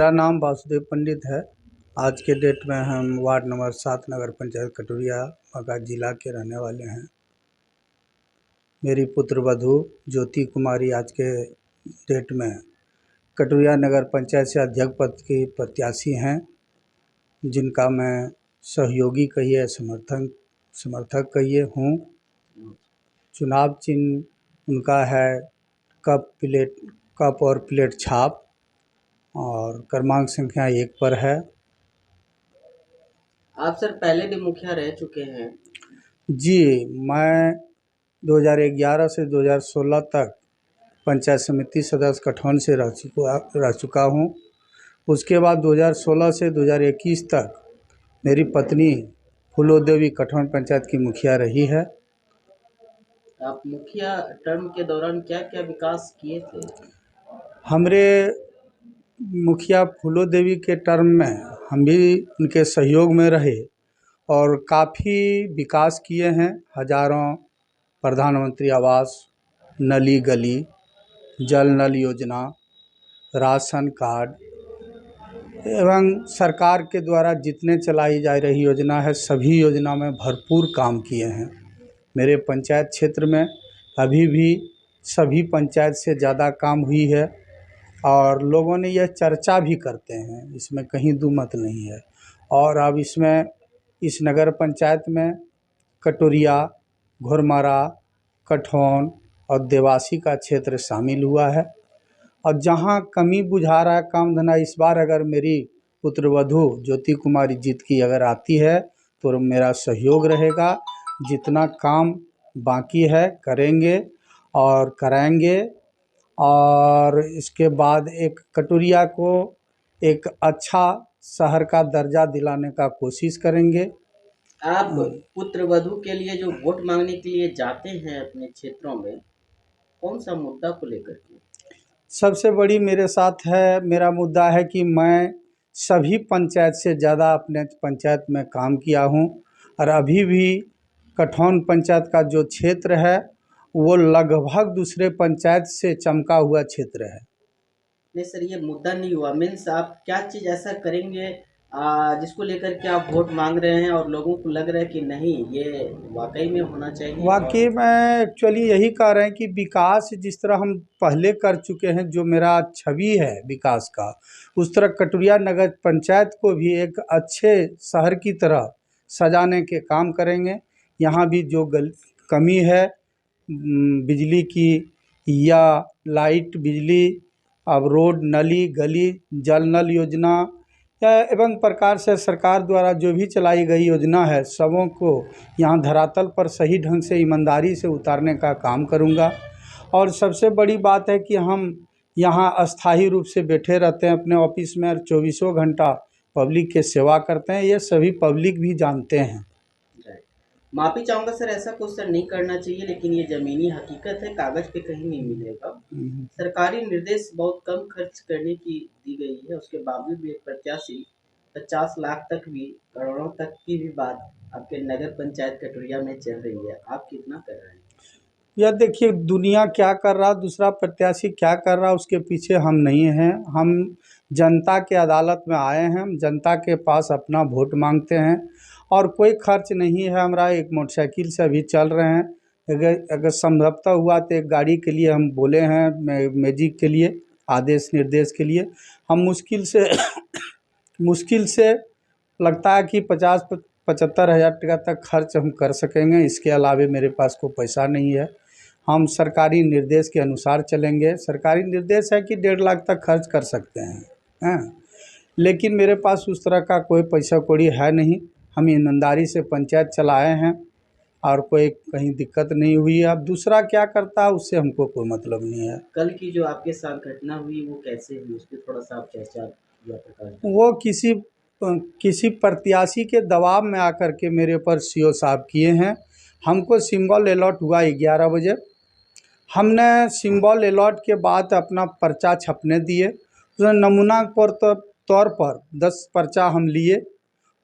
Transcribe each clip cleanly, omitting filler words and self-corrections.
मेरा नाम वासुदेव पंडित है। आज के डेट में हम वार्ड नंबर 7 नगर पंचायत कटोरिया बांका जिला के रहने वाले हैं। मेरी पुत्र वधू ज्योति कुमारी आज के डेट में कटोरिया नगर पंचायत से अध्यक्ष पद की प्रत्याशी हैं, जिनका मैं सहयोगी कहिए समर्थक कहिए हूँ। चुनाव चिन्ह उनका है कप और प्लेट छाप और क्रमांक संख्या 1 पर है। आप सर पहले भी मुखिया रह चुके हैं। जी, मैं 2011 से 2016 तक पंचायत समिति सदस्य कठौन से रह चुका हूँ। उसके बाद 2016 से 2021 तक मेरी पत्नी फूलो देवी कठौन पंचायत की मुखिया रही है। आप मुखिया टर्म के दौरान क्या क्या विकास किए थे? हमरे मुखिया फूलो देवी के टर्म में हम भी उनके सहयोग में रहे और काफ़ी विकास किए हैं। हज़ारों प्रधानमंत्री आवास, नली गली, जल नल योजना, राशन कार्ड एवं सरकार के द्वारा जितने चलाई जा रही योजना है, सभी योजना में भरपूर काम किए हैं। मेरे पंचायत क्षेत्र में अभी भी सभी पंचायत से ज़्यादा काम हुई है और लोगों ने यह चर्चा भी करते हैं, इसमें कहीं दो मत नहीं है। और अब इसमें इस नगर पंचायत में कटोरिया, घोरमारा, कठौन और देवासी का क्षेत्र शामिल हुआ है। और जहां कमी बुझा रहा है काम धंधा, इस बार अगर मेरी पुत्रवधू ज्योति कुमारी जीत की अगर आती है तो मेरा सहयोग रहेगा। जितना काम बाकी है करेंगे और कराएंगे और इसके बाद एक कटोरिया को एक अच्छा शहर का दर्जा दिलाने का कोशिश करेंगे। आप पुत्र वधू के लिए जो वोट मांगने के लिए जाते हैं अपने क्षेत्रों में, कौन सा मुद्दा को लेकर के? सबसे बड़ी मेरे साथ है, मेरा मुद्दा है कि मैं सभी पंचायत से ज़्यादा अपने पंचायत में काम किया हूँ और अभी भी कठौन पंचायत का जो क्षेत्र है वो लगभग दूसरे पंचायत से चमका हुआ क्षेत्र है। नहीं सर, ये मुद्दा नहीं हुआ। मीन्स आप क्या चीज़ ऐसा करेंगे जिसको लेकर के आप वोट मांग रहे हैं और लोगों को लग रहा है कि नहीं ये वाकई में होना चाहिए? वाकई में एक्चुअली यही कह रहे हैं कि विकास जिस तरह हम पहले कर चुके हैं, जो मेरा छवि है विकास का, उस तरह कटोरिया नगर पंचायत को भी एक अच्छे शहर की तरह सजाने के काम करेंगे। यहाँ भी जो कमी है बिजली की या लाइट बिजली, अब रोड नली गली, जल नल योजना या एवं प्रकार से सरकार द्वारा जो भी चलाई गई योजना है, सबों को यहाँ धरातल पर सही ढंग से ईमानदारी से उतारने का काम करूँगा। और सबसे बड़ी बात है कि हम यहाँ अस्थायी रूप से बैठे रहते हैं अपने ऑफिस में और 24 घंटा पब्लिक के सेवा करते हैं। ये सभी पब्लिक भी जानते हैं। माफ़ी चाहूँगा सर, ऐसा कुछ सर नहीं करना चाहिए, लेकिन ये ज़मीनी हकीकत है, कागज़ पे कहीं नहीं मिलेगा। सरकारी निर्देश बहुत कम खर्च करने की दी गई है, उसके बावजूद भी एक प्रत्याशी 50 लाख तक भी, करोड़ों तक की भी बात आपके नगर पंचायत कटोरिया में चल रही है। आप कितना कर रहे हैं? यह देखिए दुनिया क्या कर रहा, दूसरा प्रत्याशी क्या कर रहा, उसके पीछे हम नहीं हैं। हम जनता के अदालत में आए हैं, हम जनता के पास अपना वोट मांगते हैं और कोई खर्च नहीं है हमारा। एक मोटरसाइकिल से अभी चल रहे हैं। अगर संभवतः हुआ तो एक गाड़ी के लिए हम बोले हैं, मैजिक के लिए आदेश निर्देश के लिए हम मुश्किल से लगता है कि 50-75 हज़ार टका तक खर्च हम कर सकेंगे। इसके अलावे मेरे पास कोई पैसा नहीं है। हम सरकारी निर्देश के अनुसार चलेंगे। सरकारी निर्देश है कि 1.5 लाख तक खर्च कर सकते हैं, लेकिन मेरे पास उस तरह का कोई पैसा कौड़ी है नहीं। हम ईमानदारी से पंचायत चलाए हैं और कोई कहीं दिक्कत नहीं हुई है। अब दूसरा क्या करता है उससे हमको कोई मतलब नहीं है। कल की जो आपके साथ घटना हुई वो कैसे हुई, उस पर थोड़ा सा आप चर्चा या प्रकाश डालें। वो किसी प्रत्याशी के दबाव में आकर के मेरे ऊपर सीओ साहब किए हैं। हमको सिंबल अलॉट हुआ 11 बजे। हमने सिंबल अलॉट के बाद अपना पर्चा छपने दिए। उसमें नमूना तौर पर 10 पर्चा हम लिए।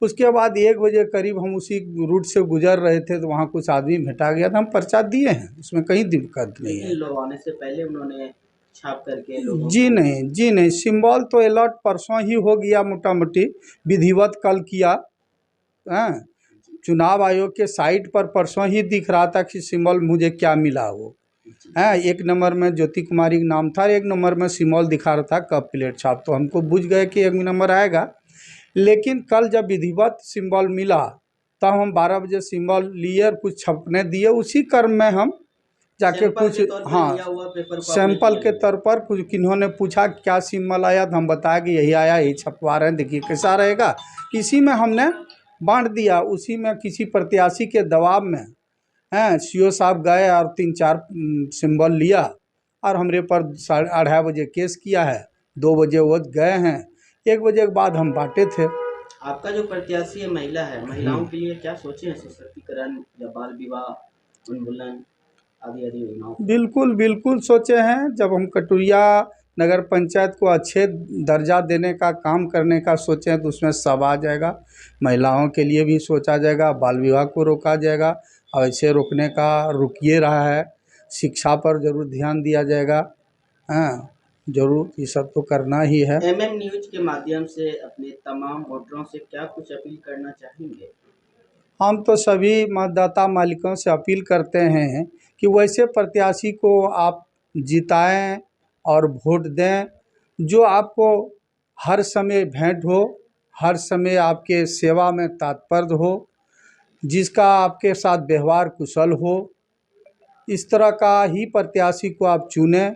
उसके बाद 1 बजे करीब हम उसी रूट से गुजर रहे थे तो वहाँ कुछ आदमी भेटा गया था, हम पर्चा दिए हैं, उसमें कहीं दिक्कत नहीं है। लोग आने से पहले उन्होंने छाप करके लोगों जी को? नहीं, जी नहीं, सिंबल तो अलॉट परसों ही हो गया, मोटा मोटी विधिवत कल किया। हैं, चुनाव आयोग के साइट पर परसों ही दिख रहा था कि सिंबल मुझे क्या मिला वो। जी। हैं, एक नंबर में ज्योति कुमारी का नाम था, एक नंबर में सिंबल दिखा रहा था कप प्लेट छाप, तो हमको बुझ गए कि एक नंबर आएगा। लेकिन कल जब विधिवत सिंबल मिला तब हम 12 बजे सिंबल लिए और कुछ छपने दिए, उसी क्रम में हम जाके सैंपल कुछ, के तौर पे हाँ, लिया हुआ पेपर को आपने सैंपल लिया के है? तौर पर कुछ किन्होंने पूछा क्या सिंबल आया, तो हम बताया कि यही आया, यही छपवा रहे हैं, देखिए कैसा रहेगा। इसी में हमने बांट दिया, उसी में किसी प्रत्याशी के दबाव में हैं सीओ साहब गए और 3-4 सिंबल लिया और हमरे पर 2:30 बजे केस किया है। 2 बजे वो गए हैं, 1 बजे के बाद हम बांटे थे। आपका जो प्रत्याशी है महिला है, महिलाओं के लिए क्या सोचे हैं सशक्तिकरण या बाल विवाह उन्मूलन आदि आदि योजनाओं? बिल्कुल बिल्कुल सोचे हैं। जब हम कटुरिया नगर पंचायत को अच्छे दर्जा देने का काम करने का सोचे हैं तो उसमें सब आ जाएगा। महिलाओं के लिए भी सोचा जाएगा, बाल विवाह को रोका जाएगा और ऐसे रोकने का रुकिए रहा है। शिक्षा पर ज़रूर ध्यान दिया जाएगा। हाँ, ज़रूर ये सब तो करना ही है। एमएम न्यूज के माध्यम से अपने तमाम वोटरों से क्या कुछ अपील करना चाहेंगे? हम तो सभी मतदाता मालिकों से अपील करते हैं कि वैसे प्रत्याशी को आप जिताएं और वोट दें जो आपको हर समय भेंट हो, हर समय आपके सेवा में तत्पर हो, जिसका आपके साथ व्यवहार कुशल हो। इस तरह का ही प्रत्याशी को आप चुनें